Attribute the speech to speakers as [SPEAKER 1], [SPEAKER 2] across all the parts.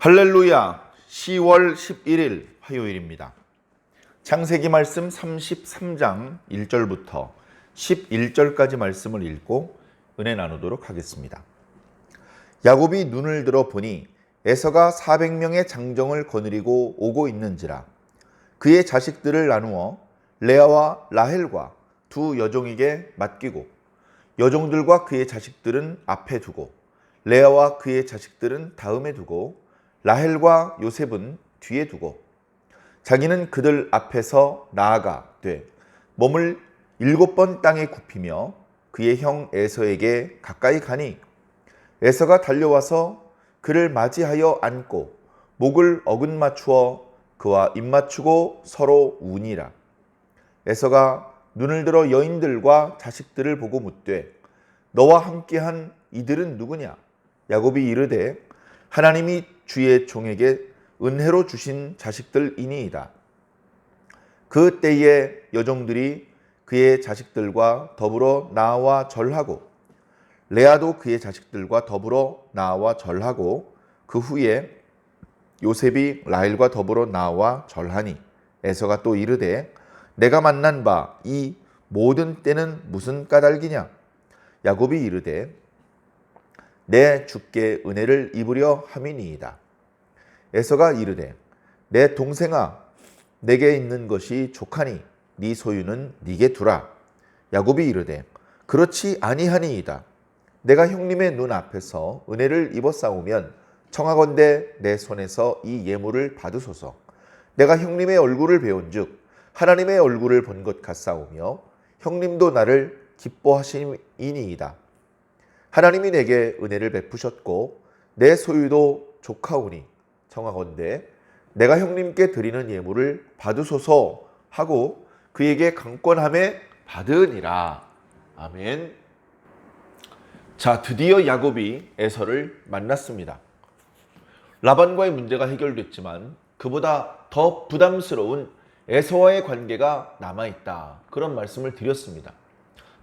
[SPEAKER 1] 할렐루야. 10월 11일 화요일입니다. 창세기 말씀 33장 1절부터 11절까지 말씀을 읽고 은혜 나누도록 하겠습니다. 야곱이 눈을 들어 보니 에서가 400명의 장정을 거느리고 오고 있는지라. 그의 자식들을 나누어 레아와 라헬과 두 여종에게 맡기고 여종들과 그의 자식들은 앞에 두고 레아와 그의 자식들은 다음에 두고 라헬과 요셉은 뒤에 두고 자기는 그들 앞에서 나아가 몸을 7번 땅에 굽히며 그의 형 에서에게 가까이 가니 에서가 달려와서 그를 맞이하여 안고 목을 어긋맞추어 그와 입맞추고 서로 우니라. 에서가 눈을 들어 여인들과 자식들을 보고 묻되 너와 함께한 이들은 누구냐? 야곱이 이르되 하나님이 주의 종에게 은혜로 주신 자식들이니이다. 그 때에 여종들이 그의 자식들과 더불어 나와 절하고 레아도 그의 자식들과 더불어 나와 절하고 그 후에 요셉이 라헬과 더불어 나와 절하니 에서가 또 이르되 내가 만난 바 이 모든 때는 무슨 까닭이냐? 야곱이 이르되 내 주께 은혜를 입으려 함이니이다. 에서가 이르되 내 동생아 내게 있는 것이 족하니 네 소유는 네게 두라. 야곱이 이르되 그렇지 아니하니이다. 내가 형님의 눈 앞에서 은혜를 입었사오면 청하건대 내 손에서 이 예물을 받으소서. 내가 형님의 얼굴을 배운즉 하나님의 얼굴을 본 것 같사오며 형님도 나를 기뻐하시니이다. 하나님이 내게 은혜를 베푸셨고 내 소유도 족하오니 청하건대 내가 형님께 드리는 예물을 받으소서 하고 그에게 강권함에 받으니라. 아멘. 자, 드디어 야곱이 에서를 만났습니다. 라반과의 문제가 해결됐지만 그보다 더 부담스러운 에서와의 관계가 남아있다. 그런 말씀을 드렸습니다.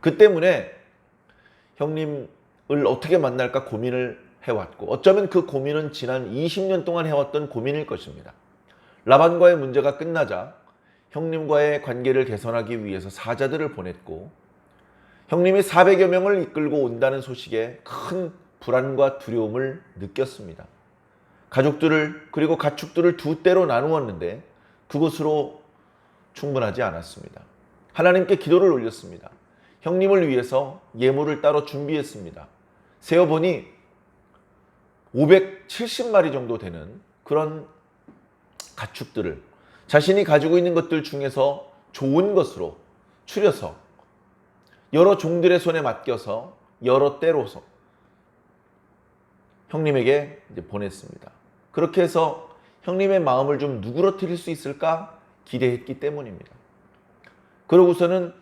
[SPEAKER 1] 그 때문에 형님을 어떻게 만날까 고민을 해왔고 어쩌면 그 고민은 지난 20년 동안 해왔던 고민일 것입니다. 라반과의 문제가 끝나자 형님과의 관계를 개선하기 위해서 사자들을 보냈고 형님이 400여 명을 이끌고 온다는 소식에 큰 불안과 두려움을 느꼈습니다. 가족들을 그리고 가축들을 두 떼로 나누었는데 그것으로 충분하지 않았습니다. 하나님께 기도를 올렸습니다. 형님을 위해서 예물을 따로 준비했습니다. 세어보니 570마리 정도 되는 그런 가축들을 자신이 가지고 있는 것들 중에서 좋은 것으로 추려서 여러 종들의 손에 맡겨서 여러 때로서 형님에게 보냈습니다. 그렇게 해서 형님의 마음을 좀 누그러뜨릴 수 있을까 기대했기 때문입니다. 그러고서는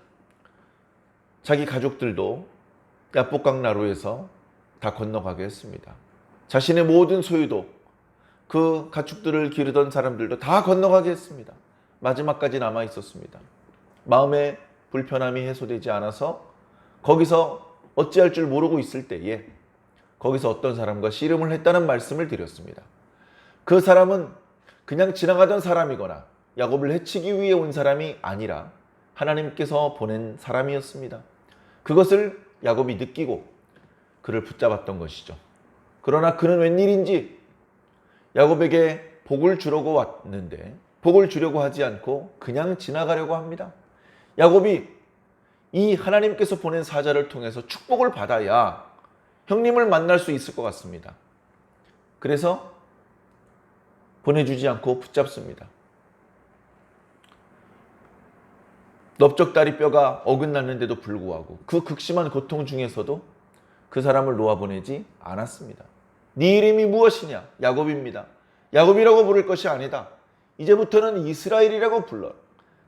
[SPEAKER 1] 자기 가족들도 야복강 나루에서 다 건너가게 했습니다. 자신의 모든 소유도 그 가축들을 기르던 사람들도 다 건너가게 했습니다. 마지막까지 남아 있었습니다. 마음의 불편함이 해소되지 않아서 거기서 어찌할 줄 모르고 있을 때에 거기서 어떤 사람과 씨름을 했다는 말씀을 드렸습니다. 그 사람은 그냥 지나가던 사람이거나 야곱을 해치기 위해 온 사람이 아니라 하나님께서 보낸 사람이었습니다. 그것을 야곱이 느끼고 그를 붙잡았던 것이죠. 그러나 그는 웬일인지 야곱에게 복을 주려고 왔는데 복을 주려고 하지 않고 그냥 지나가려고 합니다. 야곱이 이 하나님께서 보낸 사자를 통해서 축복을 받아야 형님을 만날 수 있을 것 같습니다. 그래서 보내주지 않고 붙잡습니다. 넓적다리 뼈가 어긋났는데도 불구하고 그 극심한 고통 중에서도 그 사람을 놓아보내지 않았습니다. 네 이름이 무엇이냐? 야곱입니다. 야곱이라고 부를 것이 아니다. 이제부터는 이스라엘이라고 불러.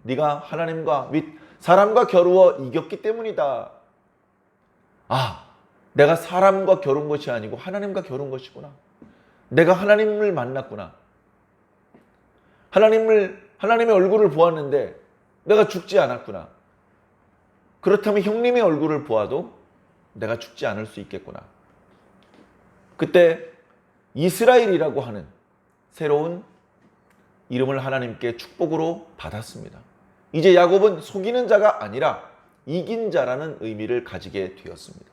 [SPEAKER 1] 네가 하나님과 및 사람과 겨루어 이겼기 때문이다. 아, 내가 사람과 겨룬 것이 아니고 하나님과 겨룬 것이구나. 내가 하나님을 만났구나. 하나님의 얼굴을 보았는데 내가 죽지 않았구나. 그렇다면 형님의 얼굴을 보아도 내가 죽지 않을 수 있겠구나. 그때 이스라엘이라고 하는 새로운 이름을 하나님께 축복으로 받았습니다. 이제 야곱은 속이는 자가 아니라 이긴 자라는 의미를 가지게 되었습니다.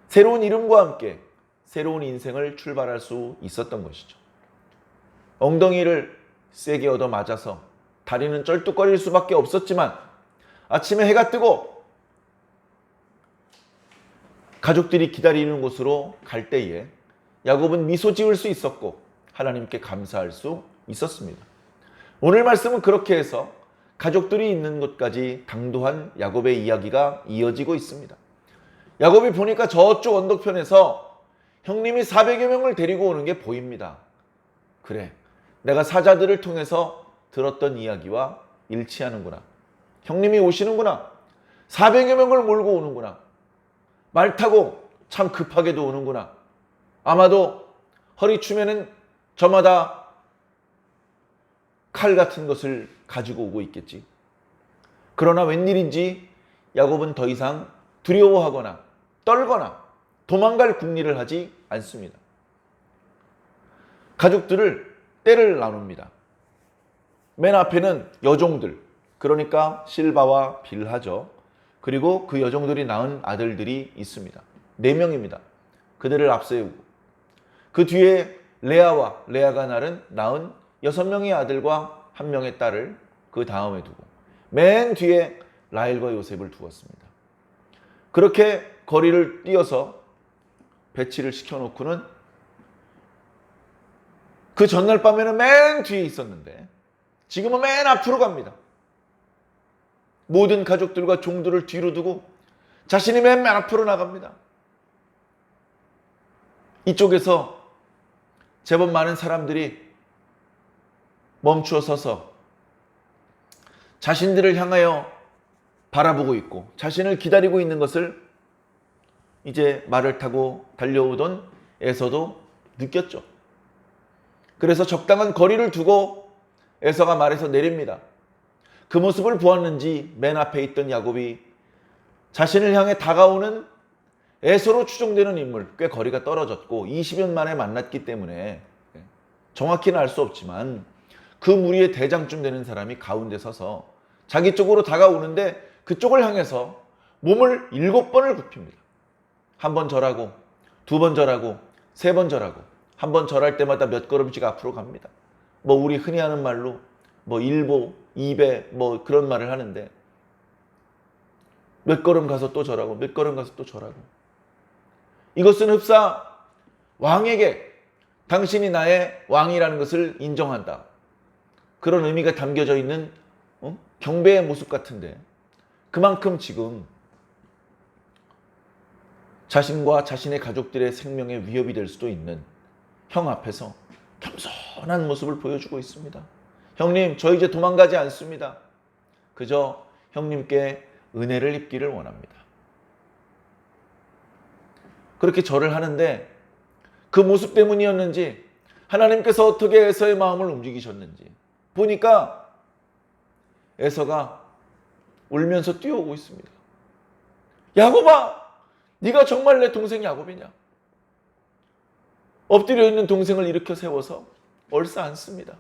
[SPEAKER 1] 새로운 이름과 함께 새로운 인생을 출발할 수 있었던 것이죠. 엉덩이를 세게 얻어 맞아서 다리는 쩔뚝거릴 수밖에 없었지만 아침에 해가 뜨고 가족들이 기다리는 곳으로 갈 때에 야곱은 미소 지을 수 있었고 하나님께 감사할 수 있었습니다. 오늘 말씀은 그렇게 해서 가족들이 있는 곳까지 당도한 야곱의 이야기가 이어지고 있습니다. 야곱이 보니까 저쪽 언덕편에서 형님이 400여 명을 데리고 오는 게 보입니다. 그래, 내가 사자들을 통해서 들었던 이야기와 일치하는구나. 형님이 오시는구나. 400여 명을 몰고 오는구나. 말 타고 참 급하게도 오는구나. 아마도 허리춤에는 저마다 칼 같은 것을 가지고 오고 있겠지. 그러나 웬일인지 야곱은 더 이상 두려워하거나 떨거나 도망갈 궁리를 하지 않습니다. 가족들을 때를 나눕니다. 맨 앞에는 여종들, 그러니까 실바와 빌하죠. 그리고 그 여종들이 낳은 아들들이 있습니다. 4명입니다. 그들을 앞세우고 그 뒤에 레아가 낳은 6명의 아들과 1명의 딸을 그 다음에 두고 맨 뒤에 라헬과 요셉을 두었습니다. 그렇게 거리를 띄어서 배치를 시켜놓고는 그 전날 밤에는 맨 뒤에 있었는데 지금은 맨 앞으로 갑니다. 모든 가족들과 종들을 뒤로 두고 자신이 맨 앞으로 나갑니다. 이쪽에서 제법 많은 사람들이 멈추어 서서 자신들을 향하여 바라보고 있고 자신을 기다리고 있는 것을 이제 말을 타고 달려오던 에서도 느꼈죠. 그래서 적당한 거리를 두고 에서가 말에서 내립니다. 그 모습을 보았는지 맨 앞에 있던 야곱이 자신을 향해 다가오는 에서로 추정되는 인물, 꽤 거리가 떨어졌고 20년 만에 만났기 때문에 정확히는 알 수 없지만 그 무리의 대장쯤 되는 사람이 가운데 서서 자기 쪽으로 다가오는데 그쪽을 향해서 몸을 7번을 굽힙니다. 1번 절하고 2번 절하고 3번 절하고 1번 절할 때마다 몇 걸음씩 앞으로 갑니다. 우리 흔히 하는 말로 1보, 2배 그런 말을 하는데 몇 걸음 가서 또 절하고 몇 걸음 가서 또 절하고 이것은 흡사 왕에게 당신이 나의 왕이라는 것을 인정한다. 그런 의미가 담겨져 있는 경배의 모습 같은데 그만큼 지금 자신과 자신의 가족들의 생명에 위협이 될 수도 있는 형 앞에서 겸손한 모습을 보여주고 있습니다. 형님, 저 이제 도망가지 않습니다. 그저 형님께 은혜를 입기를 원합니다. 그렇게 절을 하는데 그 모습 때문이었는지 하나님께서 어떻게 에서의 마음을 움직이셨는지 보니까 에서가 울면서 뛰어오고 있습니다. 야곱아, 네가 정말 내 동생 야곱이냐? 엎드려 있는 동생을 일으켜 세워서 얼싸안습니다.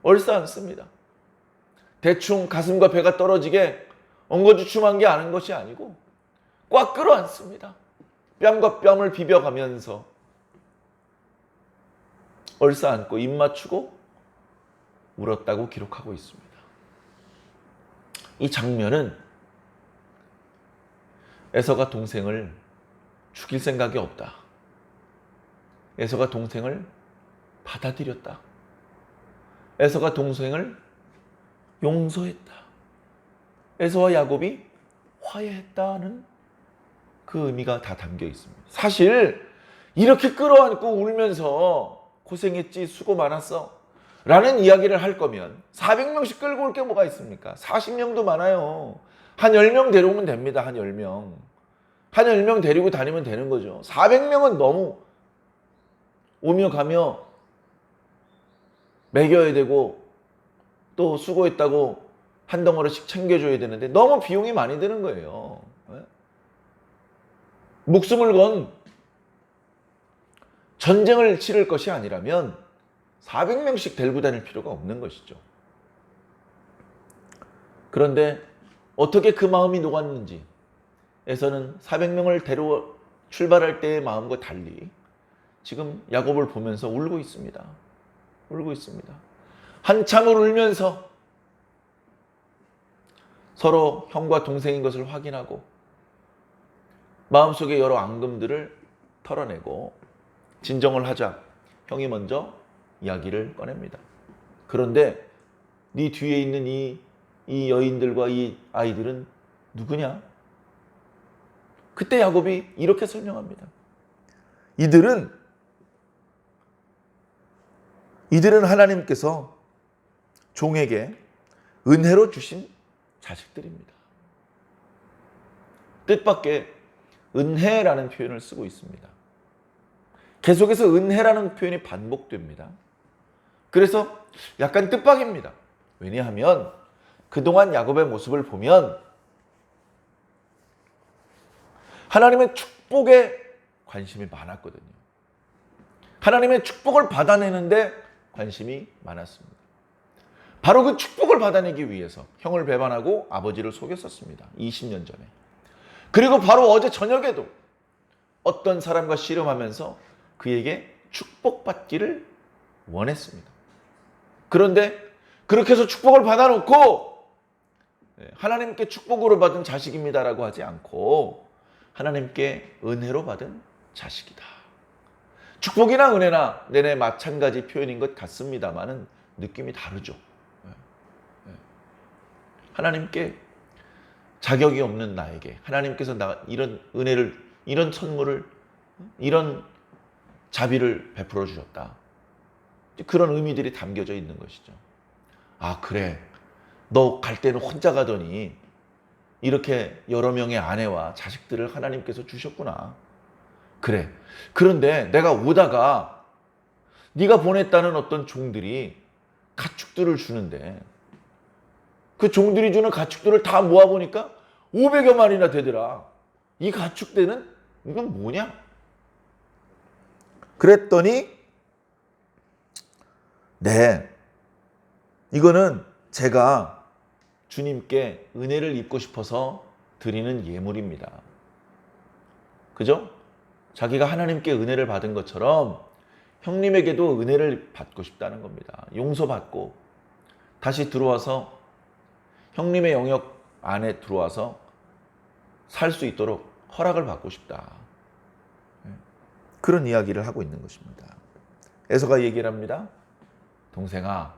[SPEAKER 1] 얼싸안습니다. 대충 가슴과 배가 떨어지게 엉거주춤한 게 아닌 것이 아니고 꽉 끌어안습니다. 뺨과 뺨을 비벼가면서 얼싸안고 입 맞추고 울었다고 기록하고 있습니다. 이 장면은 에서가 동생을 죽일 생각이 없다. 에서가 동생을 받아들였다. 에서가 동생을 용서했다. 에서와 야곱이 화해했다는 그 의미가 다 담겨 있습니다. 사실 이렇게 끌어안고 울면서 고생했지, 수고 많았어 라는 이야기를 할 거면 400명씩 끌고 올 게 뭐가 있습니까? 40명도 많아요. 한 10명 데려오면 됩니다. 한 10명. 한 10명 데리고 다니면 되는 거죠. 400명은 너무 오며 가며 먹여야 되고 또 수고했다고 한 덩어리씩 챙겨줘야 되는데 너무 비용이 많이 드는 거예요. 목숨을 건 전쟁을 치를 것이 아니라면 400명씩 데리고 다닐 필요가 없는 것이죠. 그런데 어떻게 그 마음이 녹았는지 에서는 400명을 데리고 출발할 때의 마음과 달리 지금 야곱을 보면서 울고 있습니다. 울고 있습니다. 한참을 울면서 서로 형과 동생인 것을 확인하고 마음속에 여러 앙금들을 털어내고 진정을 하자 형이 먼저 이야기를 꺼냅니다. 그런데 네 뒤에 있는 이 여인들과 이 아이들은 누구냐? 그때 야곱이 이렇게 설명합니다. 이들은 하나님께서 종에게 은혜로 주신 자식들입니다. 뜻밖의 은혜라는 표현을 쓰고 있습니다. 계속해서 은혜라는 표현이 반복됩니다. 그래서 약간 뜻밖입니다. 왜냐하면 그동안 야곱의 모습을 보면 하나님의 축복에 관심이 많았거든요. 하나님의 축복을 받아내는데 관심이 많았습니다. 바로 그 축복을 받아내기 위해서 형을 배반하고 아버지를 속였었습니다. 20년 전에. 그리고 바로 어제 저녁에도 어떤 사람과 씨름하면서 그에게 축복받기를 원했습니다. 그런데 그렇게 해서 축복을 받아놓고 하나님께 축복으로 받은 자식입니다라고 하지 않고 하나님께 은혜로 받은 자식이다. 축복이나 은혜나 내내 마찬가지 표현인 것 같습니다만은 느낌이 다르죠. 하나님께 자격이 없는 나에게 하나님께서 이런 은혜를, 이런 선물을, 이런 자비를 베풀어 주셨다. 그런 의미들이 담겨져 있는 것이죠. 아, 그래. 너 갈 때는 혼자 가더니 이렇게 여러 명의 아내와 자식들을 하나님께서 주셨구나. 그래. 그런데 내가 오다가 네가 보냈다는 어떤 종들이 가축들을 주는데 그 종들이 주는 가축들을 다 모아보니까 500여 마리나 되더라. 이 가축대는 이건 뭐냐? 그랬더니 네, 이거는 제가 주님께 은혜를 입고 싶어서 드리는 예물입니다. 그죠? 자기가 하나님께 은혜를 받은 것처럼 형님에게도 은혜를 받고 싶다는 겁니다. 용서받고 다시 들어와서 형님의 영역 안에 들어와서 살 수 있도록 허락을 받고 싶다. 그런 이야기를 하고 있는 것입니다. 에서가 얘기를 합니다. 동생아,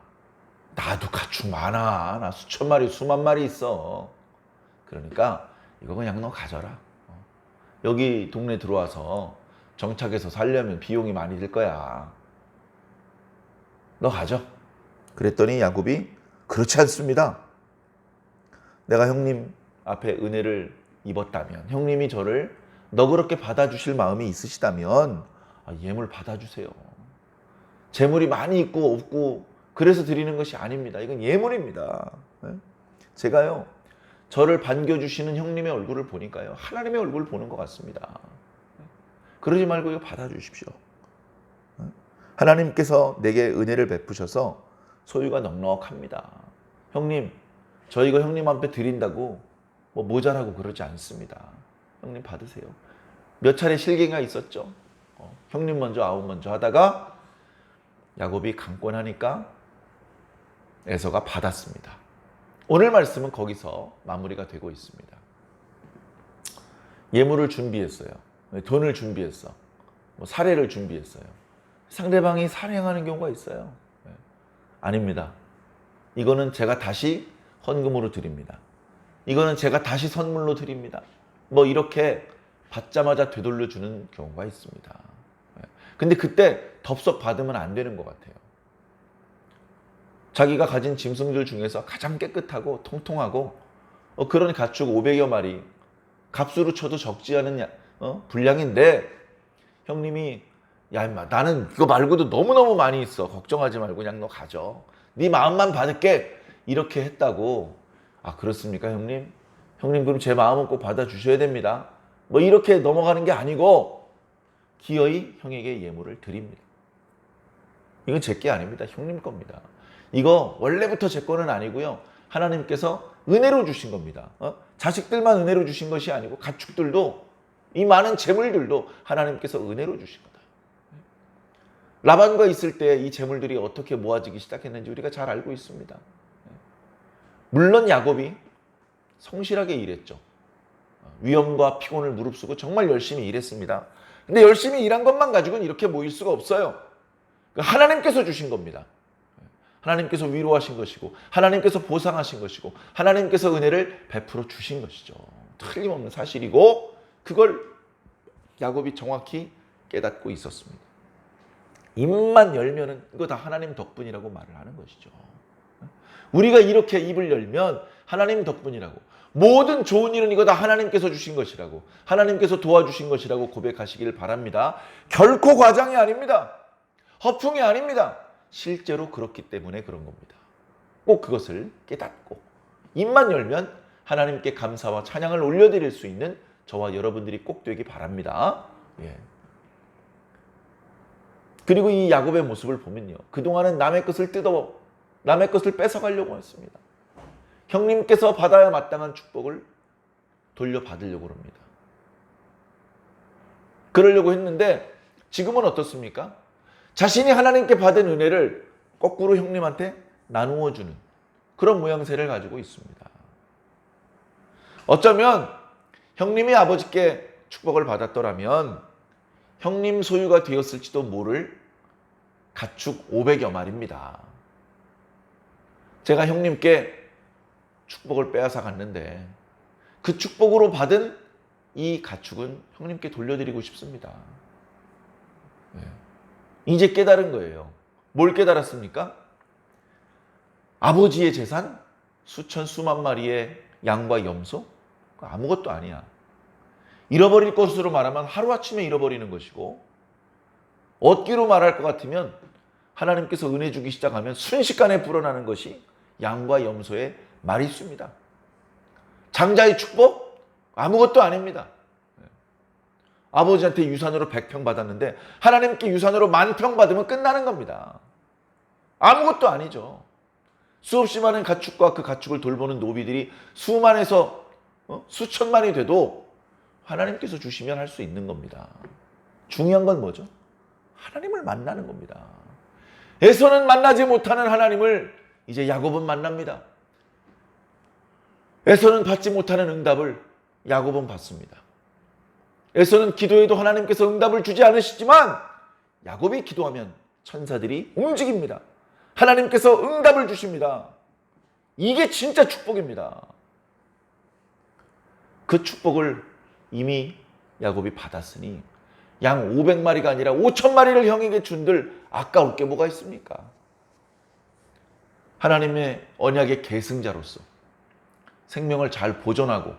[SPEAKER 1] 나도 가축 많아. 나 수천 마리, 수만 마리 있어. 그러니까 이거 그냥 너 가져라. 여기 동네 들어와서 정착해서 살려면 비용이 많이 들 거야. 너 가져. 그랬더니 야곱이 그렇지 않습니다. 내가 형님 앞에 은혜를 입었다면, 형님이 저를 너그럽게 받아주실 마음이 있으시다면 예물 받아주세요. 재물이 많이 있고 없고 그래서 드리는 것이 아닙니다. 이건 예물입니다. 제가요, 저를 반겨주시는 형님의 얼굴을 보니까요, 하나님의 얼굴을 보는 것 같습니다. 그러지 말고 이거 받아주십시오. 하나님께서 내게 은혜를 베푸셔서 소유가 넉넉합니다. 형님, 저 이거 형님 앞에 드린다고 뭐 모자라고 그러지 않습니다. 형님 받으세요. 몇 차례 실갱이가 있었죠. 형님 먼저 아우 먼저 하다가 야곱이 강권하니까 에서가 받았습니다. 오늘 말씀은 거기서 마무리가 되고 있습니다. 예물을 준비했어요. 돈을 준비했어. 뭐 사례를 준비했어요. 상대방이 살해하는 경우가 있어요. 아닙니다. 이거는 제가 다시 헌금으로 드립니다. 이거는 제가 다시 선물로 드립니다. 뭐 이렇게 받자마자 되돌려주는 경우가 있습니다. 근데 그때 덥석 받으면 안 되는 것 같아요. 자기가 가진 짐승들 중에서 가장 깨끗하고 통통하고 그런 가축 500여 마리, 값으로 쳐도 적지 않은 분량인데 형님이 야 임마 나는 이거 말고도 너무너무 많이 있어. 걱정하지 말고 그냥 너 가져. 네 마음만 받을게. 이렇게 했다고. 아 그렇습니까 형님? 형님 그럼 제 마음은 꼭 받아주셔야 됩니다. 뭐 이렇게 넘어가는 게 아니고 기어이 형에게 예물을 드립니다. 이건 제 게 아닙니다. 형님 겁니다. 이거 원래부터 제 거는 아니고요. 하나님께서 은혜로 주신 겁니다. 자식들만 은혜로 주신 것이 아니고 가축들도 이 많은 재물들도 하나님께서 은혜로 주신 거다. 라반과 있을 때 이 재물들이 어떻게 모아지기 시작했는지 우리가 잘 알고 있습니다. 물론 야곱이 성실하게 일했죠. 위험과 피곤을 무릅쓰고 정말 열심히 일했습니다. 근데 열심히 일한 것만 가지고는 이렇게 모일 수가 없어요. 하나님께서 주신 겁니다. 하나님께서 위로하신 것이고 하나님께서 보상하신 것이고 하나님께서 은혜를 베풀어 주신 것이죠. 틀림없는 사실이고 그걸 야곱이 정확히 깨닫고 있었습니다. 입만 열면은 이거 다 하나님 덕분이라고 말을 하는 것이죠. 우리가 이렇게 입을 열면 하나님 덕분이라고, 모든 좋은 일은 이거 다 하나님께서 주신 것이라고, 하나님께서 도와주신 것이라고 고백하시기를 바랍니다. 결코 과장이 아닙니다. 허풍이 아닙니다. 실제로 그렇기 때문에 그런 겁니다. 꼭 그것을 깨닫고 입만 열면 하나님께 감사와 찬양을 올려드릴 수 있는 저와 여러분들이 꼭 되기 바랍니다. 예. 그리고 이 야곱의 모습을 보면요, 그동안은 남의 것을 남의 것을 뺏어가려고 했습니다. 형님께서 받아야 마땅한 축복을 돌려받으려고 합니다. 그러려고 했는데 지금은 어떻습니까? 자신이 하나님께 받은 은혜를 거꾸로 형님한테 나누어 주는 그런 모양새를 가지고 있습니다. 어쩌면 형님이 아버지께 축복을 받았더라면 형님 소유가 되었을지도 모를 가축 500여 마리입니다. 제가 형님께 축복을 빼앗아 갔는데 그 축복으로 받은 이 가축은 형님께 돌려드리고 싶습니다. 이제 깨달은 거예요. 뭘 깨달았습니까? 아버지의 재산? 수천 수만 마리의 양과 염소? 아무것도 아니야. 잃어버릴 것으로 말하면 하루아침에 잃어버리는 것이고, 얻기로 말할 것 같으면 하나님께서 은혜 주기 시작하면 순식간에 불어나는 것이 양과 염소의 마리수입니다. 장자의 축복? 아무것도 아닙니다. 아버지한테 유산으로 100평 받았는데 하나님께 유산으로 10,000평 받으면 끝나는 겁니다. 아무것도 아니죠. 수없이 많은 가축과 그 가축을 돌보는 노비들이 수만에서 수천만이 돼도 하나님께서 주시면 할 수 있는 겁니다. 중요한 건 뭐죠? 하나님을 만나는 겁니다. 에서는 만나지 못하는 하나님을 이제 야곱은 만납니다. 에서는 받지 못하는 응답을 야곱은 받습니다. 에서는 기도해도 하나님께서 응답을 주지 않으시지만 야곱이 기도하면 천사들이 움직입니다. 하나님께서 응답을 주십니다. 이게 진짜 축복입니다. 그 축복을 이미 야곱이 받았으니 양 500마리가 아니라 5,000마리를 형에게 준들 아까울 게 뭐가 있습니까? 하나님의 언약의 계승자로서 생명을 잘 보존하고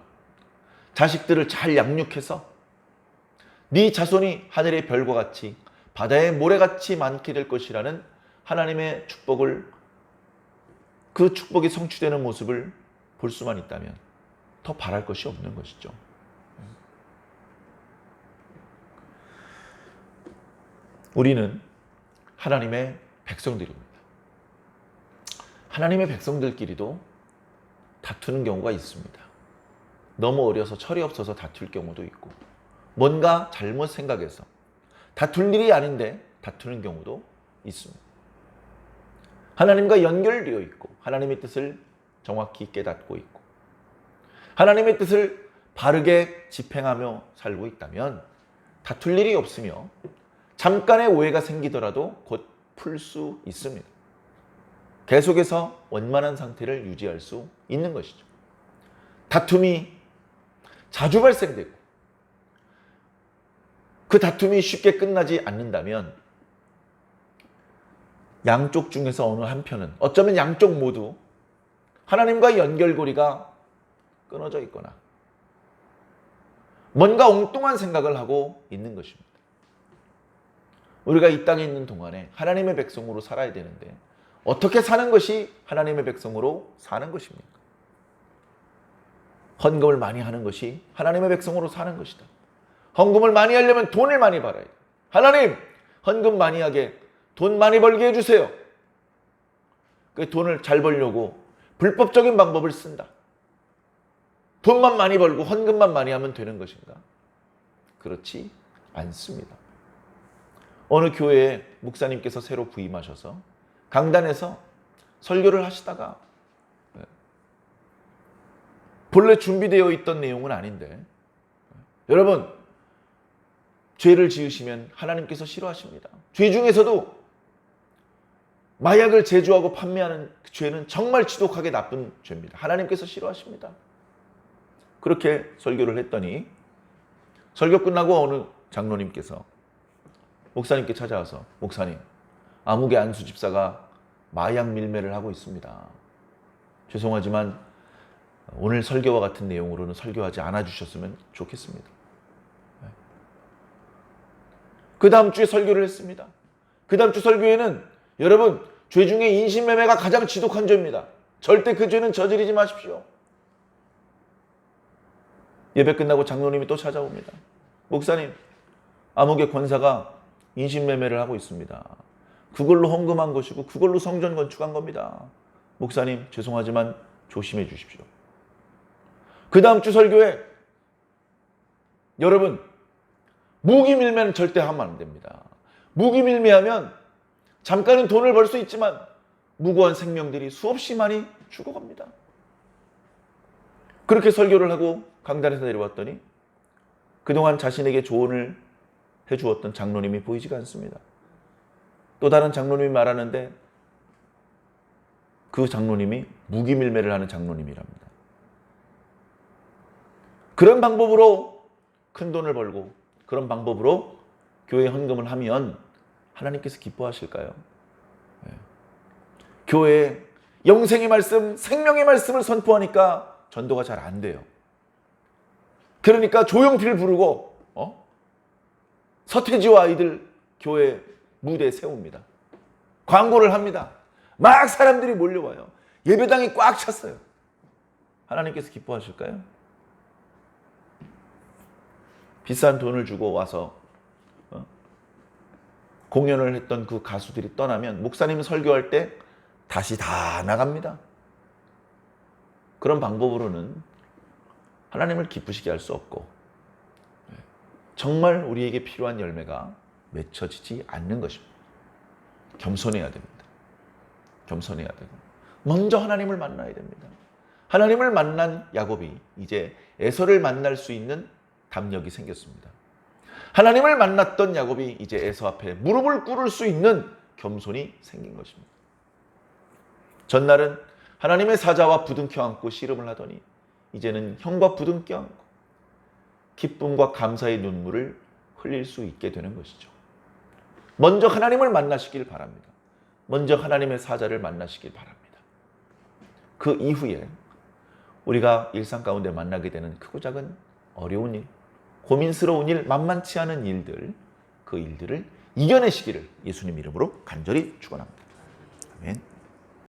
[SPEAKER 1] 자식들을 잘 양육해서 네 자손이 하늘의 별과 같이 바다의 모래같이 많게 될 것이라는 하나님의 축복을, 그 축복이 성취되는 모습을 볼 수만 있다면 더 바랄 것이 없는 것이죠. 우리는 하나님의 백성들입니다. 하나님의 백성들끼리도 다투는 경우가 있습니다. 너무 어려서 철이 없어서 다툴 경우도 있고, 뭔가 잘못 생각해서 다툴 일이 아닌데 다투는 경우도 있습니다. 하나님과 연결되어 있고 하나님의 뜻을 정확히 깨닫고 있고 하나님의 뜻을 바르게 집행하며 살고 있다면 다툴 일이 없으며 잠깐의 오해가 생기더라도 곧 풀 수 있습니다. 계속해서 원만한 상태를 유지할 수 있는 것이죠. 다툼이 자주 발생되고 그 다툼이 쉽게 끝나지 않는다면 양쪽 중에서 어느 한편은, 어쩌면 양쪽 모두 하나님과 연결고리가 끊어져 있거나 뭔가 엉뚱한 생각을 하고 있는 것입니다. 우리가 이 땅에 있는 동안에 하나님의 백성으로 살아야 되는데 어떻게 사는 것이 하나님의 백성으로 사는 것입니까? 헌금을 많이 하는 것이 하나님의 백성으로 사는 것이다. 헌금을 많이 하려면 돈을 많이 벌어야 돼. 하나님, 헌금 많이 하게 돈 많이 벌게 해주세요. 그 돈을 잘 벌려고 불법적인 방법을 쓴다. 돈만 많이 벌고 헌금만 많이 하면 되는 것인가? 그렇지 않습니다. 어느 교회에 목사님께서 새로 부임하셔서 강단에서 설교를 하시다가 본래 준비되어 있던 내용은 아닌데, 여러분, 죄를 지으시면 하나님께서 싫어하십니다. 죄 중에서도 마약을 제조하고 판매하는 그 죄는 정말 지독하게 나쁜 죄입니다. 하나님께서 싫어하십니다. 그렇게 설교를 했더니 설교 끝나고 어느 장로님께서 목사님께 찾아와서, 목사님, 아무개 안수 집사가 마약 밀매를 하고 있습니다. 죄송하지만 오늘 설교와 같은 내용으로는 설교하지 않아 주셨으면 좋겠습니다. 그 다음 주에 설교를 했습니다. 그 다음 주 설교에는, 여러분, 죄 중에 인신매매가 가장 지독한 죄입니다. 절대 그 죄는 저지르지 마십시오. 예배 끝나고 장로님이 또 찾아옵니다. 목사님, 아무개 권사가 인신매매를 하고 있습니다. 그걸로 헌금한 것이고 그걸로 성전 건축한 겁니다. 목사님, 죄송하지만 조심해 주십시오. 그 다음 주 설교에, 여러분, 무기밀매는 절대 하면 안 됩니다. 무기밀매하면 잠깐은 돈을 벌 수 있지만 무고한 생명들이 수없이 많이 죽어갑니다. 그렇게 설교를 하고 강단에서 내려왔더니 그동안 자신에게 조언을 해주었던 장로님이 보이지가 않습니다. 또 다른 장로님이 말하는데 그 장로님이 무기밀매를 하는 장로님이랍니다. 그런 방법으로 큰 돈을 벌고 그런 방법으로 교회 헌금을 하면 하나님께서 기뻐하실까요? 교회에 영생의 말씀, 생명의 말씀을 선포하니까 전도가 잘 안 돼요. 그러니까 조용필 부르고 서태지와 아이들 교회 무대에 세웁니다. 광고를 합니다. 막 사람들이 몰려와요. 예배당이 꽉 찼어요. 하나님께서 기뻐하실까요? 비싼 돈을 주고 와서 공연을 했던 그 가수들이 떠나면 목사님이 설교할 때 다시 다 나갑니다. 그런 방법으로는 하나님을 기쁘시게 할 수 없고 정말 우리에게 필요한 열매가 맺혀지지 않는 것입니다. 겸손해야 됩니다. 겸손해야 되고 먼저 하나님을 만나야 됩니다. 하나님을 만난 야곱이 이제 에서를 만날 수 있는 담력이 생겼습니다. 하나님을 만났던 야곱이 이제 에서 앞에 무릎을 꿇을 수 있는 겸손이 생긴 것입니다. 전날은 하나님의 사자와 부둥켜 안고 씨름을 하더니 이제는 형과 부둥켜 안고 기쁨과 감사의 눈물을 흘릴 수 있게 되는 것이죠. 먼저 하나님을 만나시길 바랍니다. 먼저 하나님의 사자를 만나시길 바랍니다. 그 이후에 우리가 일상 가운데 만나게 되는 크고 작은 어려운 일, 고민스러운 일, 만만치 않은 일들, 그 일들을 이겨내시기를 예수님 이름으로 간절히 축원합니다. 아멘.